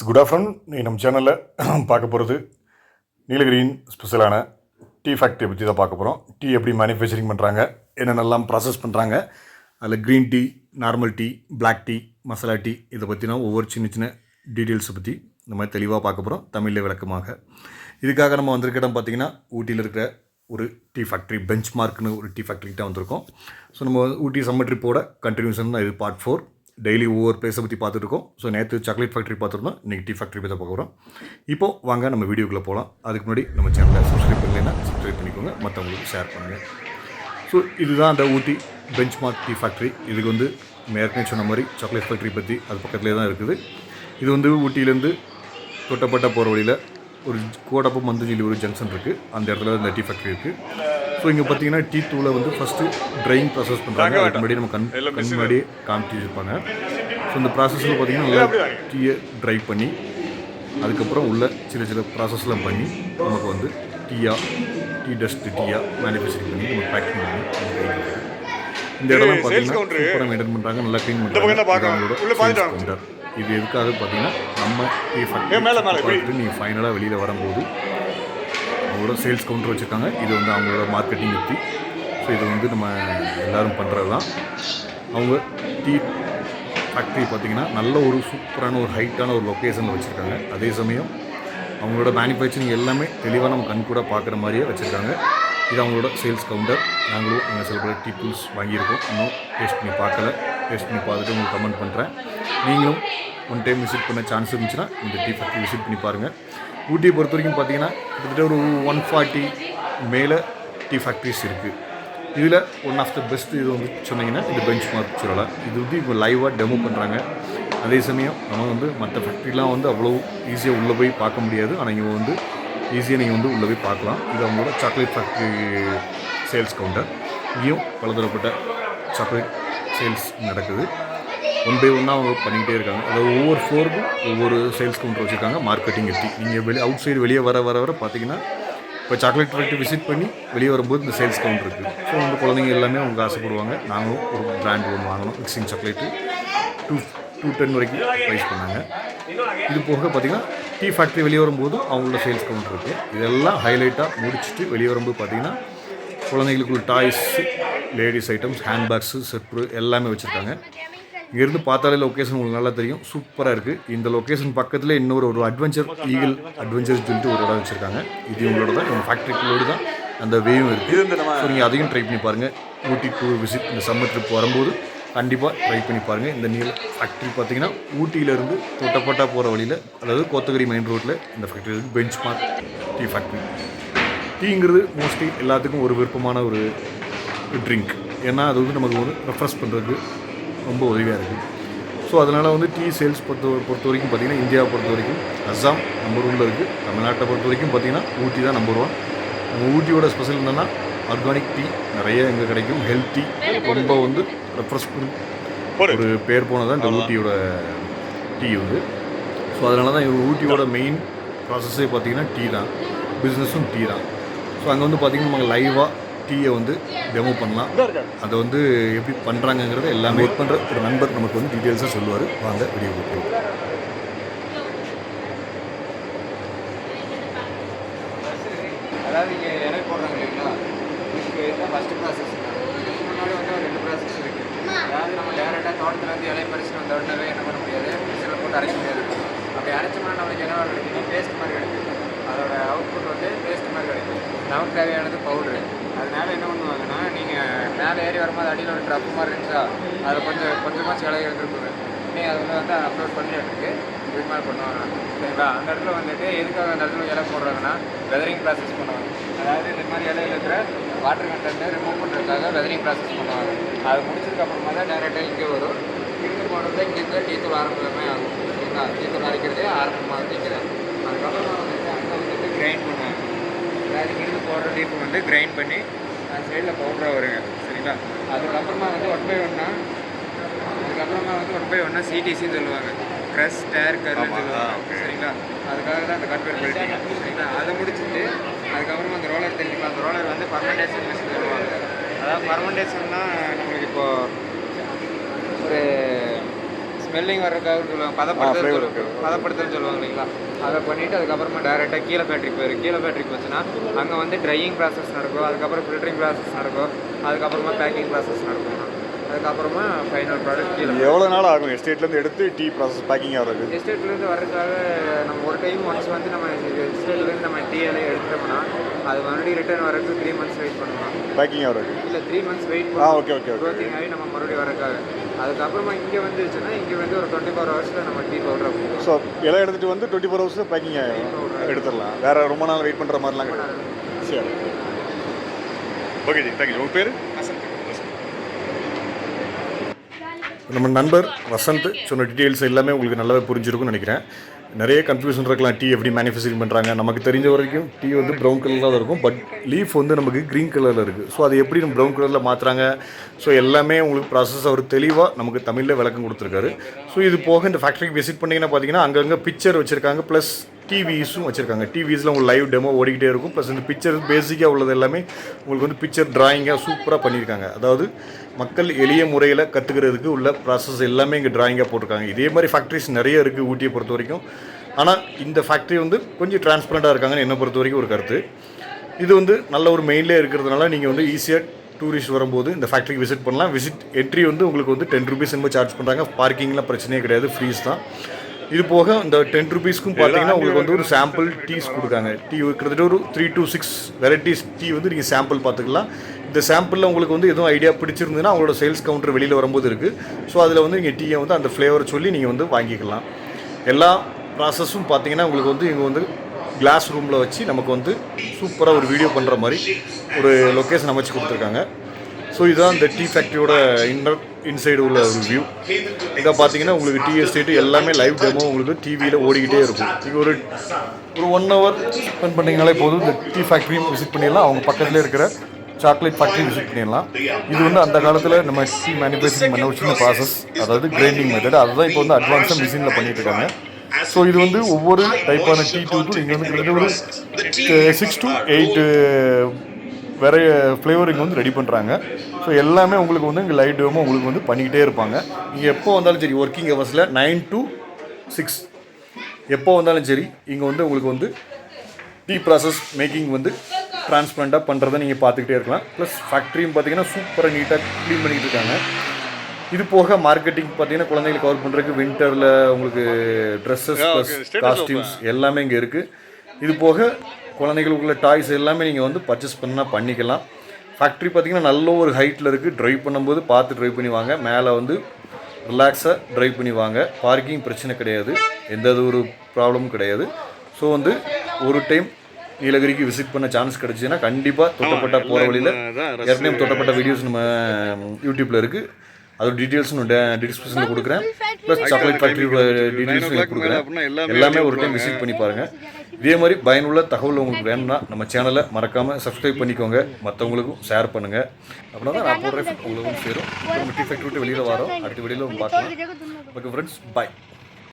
Good afternoon. நீ நம்ம சேனலில் பார்க்க போகிறது நீலகிரியின் ஸ்பெஷலான டீ ஃபேக்ட்ரி பற்றி தான் பார்க்க போகிறோம். டீ எப்படி மேனுஃபேக்சரிங் பண்ணுறாங்க, என்னென்னலாம் ப்ராசஸ் பண்ணுறாங்க, அதில் green tea, normal tea, black tea, masala tea, இதை பற்றினா ஒவ்வொரு சின்ன சின்ன டீட்டெயில்ஸை பற்றி இந்த மாதிரி தெளிவாக பார்க்க போகிறோம் தமிழில் விளக்கமாக. இதுக்காக நம்ம வந்திருக்க இடம் பார்த்திங்கன்னா ஊட்டியில் இருக்கிற ஒரு டீ ஃபேக்ட்ரி, பெஞ்ச் மார்க்னு ஒரு டீ ஃபேக்ட்ரிக்கு தான் வந்திருக்கோம். ஸோ நம்ம ஊட்டி சம்மர் ட்ரிப்போட கண்டினியூஷன் தான் இது பார்ட் 4. டெய்லி ஒவ்வொரு பிளேஸை பற்றி பார்த்துருக்கோம். ஸோ நேற்று சாக்லேட் ஃபேக்ட்ரி பார்த்துருந்தோம், இன்றைக்கி டீ ஃபேக்ட்ரி பற்றி பார்க்க போகிறோம். இப்போது வாங்க நம்ம வீடியோக்குள்ளே போகலாம். அதுக்கு முன்னாடி நம்ம சேனலை சப்ஸ்கிரைப் பண்ணலைன்னா சப்ஸ்கிரைப் பண்ணிக்கோங்க, மற்றவங்களுக்கு ஷேர் பண்ணுங்கள். ஸோ இதுதான் அந்த ஊட்டி பெஞ்ச் மார்க் டீ ஃபேக்ட்ரி. இதுக்கு வந்து ஏற்கனவே சொன்ன மாதிரி சாக்லேட் ஃபேக்ட்ரி பற்றி அது பக்கத்துலேயே தான் இருக்குது. இது வந்து ஊட்டியிலேருந்து தொட்டப்பட்ட போகிற வழியில் ஒரு கோடப்பமந்து ஒரு ஜங்ஷன் இருக்குது, அந்த இடத்துல இந்த டீ ஃபேக்ட்ரி இருக்குது. ஸோ இங்கே பார்த்தீங்கன்னா டீ தூளை வந்து ஃபஸ்ட்டு ட்ரையிங் ப்ராசஸ் பண்ணுறாங்க. அதுக்கு முன்னாடி நம்ம கண் முன்னாடியே காமிச்சு வச்சுருப்பாங்க. ஸோ இந்த ப்ராசஸில் பார்த்திங்கன்னா நல்லா டீயை ட்ரை பண்ணி அதுக்கப்புறம் உள்ள சின்ன சின்ன ப்ராசஸ்லாம் பண்ணி நமக்கு வந்து டீ டஸ்ட்டு மேனுஃபேக்சரிங் பண்ணி நம்ம பேக்கிங் பண்ணி இந்த இடம்லாம் பார்த்தீங்கன்னா சூப்பராக மெயின்டைன் பண்ணுறாங்க, நல்லா க்ளீன் பண்ணுறாங்க. அவங்களோட இது எதுக்காக பார்த்தீங்கன்னா நம்ம டீ ஃபேக்ட்ரி நீங்கள் ஃபைனலாக வெளியில் வரும்போது அவங்களோட சேல்ஸ் கவுண்டர் வச்சுருக்காங்க. இது வந்து அவங்களோட மார்க்கெட்டிங் யுக்தி. ஸோ இது வந்து நம்ம எல்லோரும் பண்ணுறது தான். அவங்க டீ ஃபேக்ட்ரி பார்த்திங்கன்னா நல்ல ஒரு சூப்பரான ஒரு ஹைட்டான ஒரு லொக்கேஷனில் வச்சுருக்காங்க. அதே சமயம் அவங்களோட மேனுஃபேக்சரிங் எல்லாமே தெளிவாக நம்ம கண் கூட பார்க்குற மாதிரியே வச்சுருக்காங்க. இது அவங்களோட சேல்ஸ் கவுண்டர். நாங்களும் அங்கே சில பேர் டீ டூல்ஸ் வாங்கியிருக்கோம், இன்னும் டேஸ்ட் பண்ணி பார்க்கல. டேஸ்ட் பண்ணி பார்த்துட்டு உங்களுக்கு கமெண்ட் பண்ணுறேன். நீங்களும் ஒன் டைம் விசிட் பண்ண சான்ஸ் இருந்துச்சுன்னா இந்த டீ ஃபேக்ட்ரி விசிட் பண்ணி பாருங்கள். ஊட்டியை பொறுத்த வரைக்கும் பார்த்திங்கன்னா கிட்டத்தட்ட ஒரு 140 மேலே டீ ஃபேக்ட்ரிஸ் இருக்குது. இதில் ஒன் ஆஃப் த பெஸ்ட் இது வந்து சொன்னீங்கன்னா இந்த பெஞ்ச் மார்க் சொல்லலாம். இது வந்து இப்போ லைவாக டெமோ பண்ணுறாங்க. அதே சமயம் நம்ம வந்து மற்ற ஃபேக்ட்ரிலாம் வந்து அவ்வளோ ஈஸியாக உள்ளே போய் பார்க்க முடியாது. ஆனால் இங்கே வந்து ஈஸியாக நீங்கள் வந்து உள்ளே போய் பார்க்கலாம். இது அவங்களோட சாக்லேட் ஃபேக்ட்ரி சேல்ஸ் கவுண்டர். இங்கேயும் பலதரப்பட்ட சாக்லேட் சேல்ஸ் நடக்குது. ஒன் பை ஒன்னாக அவங்க பண்ணிக்கிட்டே இருக்காங்க. அதாவது ஒவ்வொரு ஃப்ளோருக்கும் ஒவ்வொரு சேல்ஸ் கவுண்டர் வச்சுருக்காங்க, மார்க்கெட்டிங் எத்தி. நீங்கள் அவுட் சைடு வெளியே வர பார்த்தீங்கன்னா இப்போ சாக்லேட் ஃபேக்ட்ரி விசிட் பண்ணி வெளியே வரும்போது இந்த சேல்ஸ் கவுண்டர் இருக்குது. ஸோ வந்து குழந்தைங்க எல்லாமே அவங்க ஆசைப்படுவாங்க. நாங்களும் ஒரு பிராண்ட் ஒன்று வாங்கணும், மிக்சிங் சாக்லேட்டு 210 வரைக்கும் ப்ரைஸ் பண்ணாங்க. இது போக பார்த்திங்கன்னா டீ ஃபேக்ட்ரி வெளியே வரும்போது அவங்களோட சேல்ஸ் கவுண்டர் இருக்குது. இதெல்லாம் ஹைலைட்டாக முடிச்சுட்டு வெளியே வரும்போது பார்த்திங்கன்னா குழந்தைகளுக்குள்ள டாய்ஸ், லேடிஸ் ஐட்டம்ஸ், ஹேண்ட்பேக்ஸு, செட்ரு எல்லாமே வச்சுருக்காங்க. இங்கேருந்து பார்த்தாலே லொக்கேஷன் உங்களுக்கு நல்லா தெரியும், சூப்பராக இருக்குது. இந்த லொக்கேஷன் பக்கத்தில் இன்னொரு அட்வென்ச்சர் ஈகிள் அட்வென்ச்சர்ஸ் சொல்லிட்டு ஒரு இடம் வச்சுருக்காங்க. இது இவங்களோட தான், இவங்க ஃபேக்ட்ரிக்குள்ளோடு தான் அந்த வேவும் இருக்குது. ஸோ நீங்கள் அதையும் ட்ரை பண்ணி பாருங்கள். ஊட்டி டூர் விசிட் இந்த சம்மர் ட்ரிப் வரும்போது கண்டிப்பாக ட்ரை பண்ணி பாருங்கள். இந்த நீல ஃபேக்ட்ரி பார்த்திங்கன்னா ஊட்டியிலேருந்து தொட்டப்பட்டா போகிற வழியில், அதாவது கோத்தகிரி மெயின் ரோட்டில் இந்த ஃபேக்ட்ரி இருக்குது, பெஞ்ச் மார்க் டீ ஃபேக்ட்ரி. டீங்கிறது மோஸ்ட்லி எல்லாத்துக்கும் ஒரு விருப்பமான ஒரு ட்ரிங்க். ஏன்னா அது வந்து நமக்கு ஒரு ரெஃப்ரெஷ் பண்ணுறதுக்கு ரொம்ப உதவியாக இருக்குது. ஸோ அதனால் வந்து டீ சேல்ஸ் பொறுத்த வரைக்கும் பார்த்திங்கன்னா இந்தியாவை பொறுத்த வரைக்கும் அஸ்ஸாம் நம்பர் 1 இருக்குது. தமிழ்நாட்டை பொறுத்த வரைக்கும் பார்த்திங்கன்னா ஊட்டி தான் நம்பர் 1. நம்ம ஊட்டியோட ஸ்பெஷல் என்னென்னா ஆர்கானிக் டீ நிறைய எங்கே கிடைக்கும். ஹெல்த் டீ ரொம்ப வந்து ரெஃப்ரெஷ் ஒரு பேர் போனதான் இந்த ஊட்டியோட டீ வந்து. ஸோ அதனால தான் ஊட்டியோட மெயின் ப்ராசஸே பார்த்திங்கன்னா டீ தான், பிஸ்னஸும் டீ தான். ஸோ அங்கே வந்து பார்த்திங்கன்னா நம்ம லைவாக டீயை வந்து டெமோ பண்ணலாம். அதை வந்து எப்படி பண்ணுறாங்கங்கிறத எல்லாமே ஒர்க் பண்ணுற ஒரு நண்பர் நமக்கு வந்து டீட்டெயில்ஸாக சொல்லுவார். வாங்க வீடியோ போகிறோம். அதாவது இங்கே இலை போடுறாங்க இல்லைங்களா, இதுக்கு இதுதான் ஃபஸ்ட்டு ப்ராசஸ். இதுக்கு முன்னாடி வந்து ஒரு 2 ப்ராசஸ் இருக்குது. அதாவது நம்ம டேரெக்டாக தோட்டத்தில் வந்து இலையை பறிச்சுட்டு வந்த உடனே என்ன பண்ண முடியாது, மிஷினில் போட்டு அரைக்க முடியாது. அப்படி அரைச்சோம்னா நம்மளுக்கு என்ன கிடைக்கும், பேஸ்ட் மாதிரி கிடைக்கும். அதோட அவுட்புட் வந்து பேஸ்ட் மாதிரி கிடைக்கும். நமக்கு தேவையானது பவுட்ரு. அதனால என்ன பண்ணுவாங்கன்னா, நீங்கள் மேலே ஏறி வரும்போது அடியில் ஒரு ட்ரப்பு மாதிரி இருந்துச்சா, அதில் கொஞ்சமாக சிலையை இருந்துருக்குங்க. நீங்கள் அதில் வந்து அப்லோட் பண்ணி எடுத்துக்கு இது மாதிரி பண்ணுவாங்க. சரிங்களா, அந்த இடத்துல வந்துட்டு எதுக்காக அந்த இடத்துல இலை போடுறாங்கன்னா வெதரிங் ப்ராசஸ் பண்ணுவாங்க. அதாவது இந்த மாதிரி இலையில் இருக்கிற வாட்டர் கண்டென்ட்டை ரிமூவ் பண்ணுறதுக்காக வெதரிங் ப்ராசஸ் பண்ணுவாங்க. அது முடிச்சதுக்கப்புறமா தான் டேரெக்டாக இங்கே வரும். இங்கே போடுறது இங்கேருந்து டீ தூள் ஆரம்பமே ஆகும். சரிங்களா, டீ தூள் அரைக்கிறதே ஆரம்பமாக வைக்கிறேன். அதுக்கப்புறமா வந்துட்டு அங்கே வந்துட்டு கிரைண்ட் பண்ணுவாங்க. அதாவது இங்கிருந்து போடுற டீப்பு வந்து கிரைண்ட் பண்ணி சைடில் பவுடராக வருங்க. சரிங்களா, அதுக்கப்புறமா வந்து ஒன் பை ஒன்னா சிடிசின்னு சொல்லுவாங்க, க்ரஷ் டேர் கருன்னு சொல்லுவாங்க. சரிங்களா, அதுக்காக தான் அந்த கன்வெர்ட் பண்ணிட்டீங்க. சரிங்களா, அதை முடிச்சுட்டு அதுக்கப்புறமா அந்த ரோலர் தெரிஞ்சுக்கலாம். அந்த ரோலர் வந்து ஃபர்மெண்டேஷன் மிஷின் சொல்லுவாங்க. அதாவது ஃபர்மெண்டேஷன்னா நம்மளுக்கு இப்போது ஒரு ஸ்மெல்லிங் வர்றதுக்காக சொல்லுவாங்க, பதப்படுத்தல் சொல்லுவாங்க இல்லைங்களா, அதை பண்ணிவிட்டு அதுக்கப்புறமா டேரெக்டாக கீழே ஃபேக்ட்ரிக்கு போயிடும். கீழே ஃபேக்ட்ரிக்கு போச்சுன்னா அங்கே வந்து ட்ரையிங் ப்ராசஸ் நடக்கும், அதுக்கப்புறம் ஃபில்டரிங் ப்ராசஸ் நடக்கும், அதுக்கப்புறமா பேக்கிங் ப்ராசஸ் நடக்கும். அதுக்கப்புறமா ஃபைனல் ப்ராடக்ட் கீழே. எவ்வளோ நாள் ஆகும் எஸ்டேட்லேருந்து எடுத்து டீ ப்ராசஸ் பேக்கிங் ஆகிறது? எஸ்டேட்லேருந்து வர்றதுக்காக நம்ம ஒரு டைம் ஒன்ஸ் வந்து நம்ம எஸ்டேட்லேருந்து நம்ம டீ எல்லாம் எடுத்துட்டோம்னா அது மறுபடியும் ரிட்டர்ன் வரதுக்கு 3 months வெயிட் பண்ணலாம். பேக்கிங் ஆகிறது இல்லை 3 months வெயிட் பண்ணலாம். Okay okay. க்ரோத்திங் ஆகி நம்ம மறுபடியும் வரதுக்காக. அதுக்கப்புறமா இங்கே வந்துச்சுன்னா இங்கே வந்து ஒரு 24 hours நம்ம டீ பவுடர் அப்படிங்க. ஸோ எல்லாம் எடுத்துகிட்டு வந்து 24 hours பேக்கிங் ஆகிடும், எடுத்துடலாம். வேறு ரொம்ப நாள் வெயிட் பண்ணுற மாதிரிலாம் கிடையாது. சரி, ஓகே ஜி, தேங்க்யூ. உங்கள் பேர்? நம்ம நண்பர் வசந்த் சொன்ன டீட்டெயில்ஸ் எல்லாமே உங்களுக்கு நல்லாவே புரிஞ்சிருக்கும்னு நினைக்கிறேன். நிறைய கன்ஃபியூஷன் இருக்கலாம், டீ எப்படி மேனுஃபேக்சரிங் பண்ணுறாங்க. நமக்கு தெரிஞ்ச வரைக்கும் டீ வந்து ப்ரௌன் கலரில் தான் இருக்கும், பட் லீஃப் வந்து நமக்கு க்ரீன் கலரில் இருக்குது. ஸோ அது எப்படி நம்ம ப்ரௌன் கலரில் மாற்றுறாங்க, ஸோ எல்லாமே உங்களுக்கு ப்ராசஸ் அவர் தெளிவாக நமக்கு தமிழில் விளக்கம் கொடுத்துருக்காரு. ஸோ இது போக இந்த ஃபேக்ட்ரிக்கு விசிட் பண்ணிங்கன்னா பார்த்தீங்கன்னா அங்கங்கே பிக்சர் வச்சுருக்காங்க, ப்ளஸ் டிவிஸும் வச்சுருக்காங்க. டிவிஸில் உங்களுக்கு லைவ் டெமோ ஓடிக்கிட்டே இருக்கும். ப்ளஸ் இந்த பிக்சர் பேசிக்காக உள்ளது எல்லாமே உங்களுக்கு வந்து பிக்சர் ட்ராயிங்காக சூப்பராக பண்ணியிருக்காங்க. அதாவது மக்கள் எளிய முறையில் கற்றுக்கிறதுக்கு உள்ள ப்ராசஸ் எல்லாமே இங்கே ட்ராயிங்காக போட்டிருக்காங்க. இதே மாதிரி ஃபேக்ட்ரிஸ் நிறைய இருக்குது ஊட்டியை பொறுத்த வரைக்கும். ஆனால் இந்த ஃபேக்ட்ரி வந்து கொஞ்சம் டிரான்ஸ்பரண்ட்டாக இருக்காங்கன்னு என்னை பொறுத்த வரைக்கும் ஒரு கருத்து. இது வந்து நல்ல ஒரு மெயின்லேயே இருக்கிறதுனால நீங்கள் வந்து ஈஸியாக டூரிஸ்ட் வரும்போது இந்த ஃபேக்ட்ரிக்கு விசிட் பண்ணலாம். விசிட் என்ட்ரி வந்து உங்களுக்கு வந்து 10 rupees என்னமோ சார்ஜ் பண்ணுறாங்க. பார்க்கிங்லாம் பிரச்சனையே கிடையாது, ஃப்ரீஸ் தான். இது போக இந்த 10 rupeesக்கும் பார்த்தீங்கன்னா உங்களுக்கு வந்து ஒரு சாம்பிள் டீஸ் கொடுக்காங்க. டீ கிட்டத்தட்ட ஒரு 3 to 6 வெரைட்டிஸ் டீ வந்து நீங்கள் சாம்பிள் பார்த்துக்கலாம். இந்த சாம்பிளில் உங்களுக்கு வந்து எதுவும் ஐடியா பிடிச்சிருந்ததுன்னா அவங்களோட சேல்ஸ் கவுண்டர் வெளியில் வரும்போது இருக்குது. ஸோ அதில் வந்து நீங்கள் டீயை வந்து அந்த ஃப்ளேவரை சொல்லி நீங்கள் வந்து வாங்கிக்கலாம். எல்லா ப்ராசஸும் பார்த்தீங்கன்னா உங்களுக்கு வந்து இங்கே வந்து கிளாஸ் ரூமில் வச்சு நமக்கு வந்து சூப்பராக ஒரு வீடியோ பண்ணுற மாதிரி ஒரு லொக்கேஷன் அமைச்சு கொடுத்துருக்காங்க. ஸோ இதுதான் இந்த டீ ஃபேக்ட்ரியோட இன்சைடு உள்ள ஒரு வியூ. இதை பார்த்தீங்கன்னா உங்களுக்கு டீ எஸ்டேட்டு எல்லாமே லைவ் டெமோ உங்களுக்கு டிவியில் ஓடிக்கிட்டே இருக்கும். நீங்கள் ஒரு 1 hour ஸ்பெண்ட் பண்ணிங்கனாலே போதும். இந்த டீ ஃபேக்ட்ரியும் விசிட் பண்ணிடலாம், அவங்க பக்கத்தில் இருக்கிற சாக்லேட் ஃபேக்ட்ரி விசிட் பண்ணிடலாம். இது வந்து அந்த காலத்தில் நம்ம டீ மேனுஃபேக்சரிங் பண்ண ஒரு சின்ன ப்ராசஸ், அதாவது கிரைண்டிங் மெத்தட். அதுதான் இப்போ வந்து அட்வான்ஸாக மிஷினில் பண்ணிட்டு இருக்காங்க. ஸோ இது வந்து ஒவ்வொரு டைப்பான டீ டூ இங்கே வந்து கிட்டத்தட்ட ஒரு 6 to 8 வேறு ஃப்ளேவர் இங்கே வந்து ரெடி பண்ணுறாங்க. ஸோ எல்லாமே உங்களுக்கு வந்து இங்கே லைட் டெமோ உங்களுக்கு வந்து பண்ணிக்கிட்டே இருப்பாங்க. நீங்கள் எப்போ வந்தாலும் சரி, ஒர்க்கிங் ஹவர்ஸில் 9 to 6 எப்போ வந்தாலும் சரி, இங்கே வந்து உங்களுக்கு வந்து டீ ப்ராசஸ் மேக்கிங் வந்து டிரான்ஸ்பரண்ட்டாக பண்ணுறதை நீங்கள் பார்த்துக்கிட்டே இருக்கலாம். ப்ளஸ் ஃபேக்ட்ரியும் பார்த்தீங்கன்னா சூப்பராக நீட்டாக க்ளீன் பண்ணிக்கிட்டு இருக்காங்க. இது போக மார்க்கெட்டிங் பார்த்தீங்கன்னா குழந்தைகளை கவர் பண்ணுறதுக்கு வின்டரில் உங்களுக்கு ட்ரெஸ்ஸஸ் ப்ளஸ் காஸ்டியூம்ஸ் எல்லாமே இங்கே இருக்குது. இது போக குழந்தைகளுக்குள்ள டாய்ஸ் எல்லாமே நீங்கள் வந்து பர்ச்சேஸ் பண்ணால் பண்ணிக்கலாம். ஃபேக்ட்ரி பார்த்திங்கன்னா நல்ல ஒரு ஹைட்டில் இருக்குது. ட்ரைவ் பண்ணும்போது பார்த்து ட்ரைவ் பண்ணி வாங்க. மேலே வந்து ரிலாக்ஸாக ட்ரைவ் பண்ணி வாங்க. பார்க்கிங் பிரச்சனை கிடையாது, எந்த ஒரு ப்ராப்ளமும் கிடையாது. ஸோ வந்து ஒரு டைம் நீலகிரிக்கு விசிட் பண்ண சான்ஸ் கிடச்சின்னா கண்டிப்பாக தொட்டப்பட்ட போகிற வழியில் ஏற்கனவே தொட்டப்பட்ட வீடியோஸ் நம்ம யூடியூப்பில் இருக்குது. அதோட டீட்டெயில்ஸ் நான் டிஸ்கிரிப்ஷனில் கொடுக்குறேன். ப்ளஸ் சாக்லேட் ஃபேக்ட்ரி டீட்டெயில்ஸும் கொடுக்குறேன். எல்லாமே ஒரு டைம் விசிட் பண்ணி பாருங்கள். இதே மாதிரி பயனுள்ள தகவல் உங்களுக்கு வேணும்னா நம்ம சேனலை மறக்காமல் சப்ஸ்கிரைப் பண்ணிக்கோங்க, மற்றவங்களுக்கும் ஷேர் பண்ணுங்கள். அப்படின்னா தான் நான் போடுற உங்களுக்கும் சேரும். நம்ம டீ ஃபேக்ட்ரி விட்டு வெளியில் வரோம், அடுத்த வெளியில் பார்க்கலாம். ஓகே ஃப்ரெண்ட்ஸ், பாய்.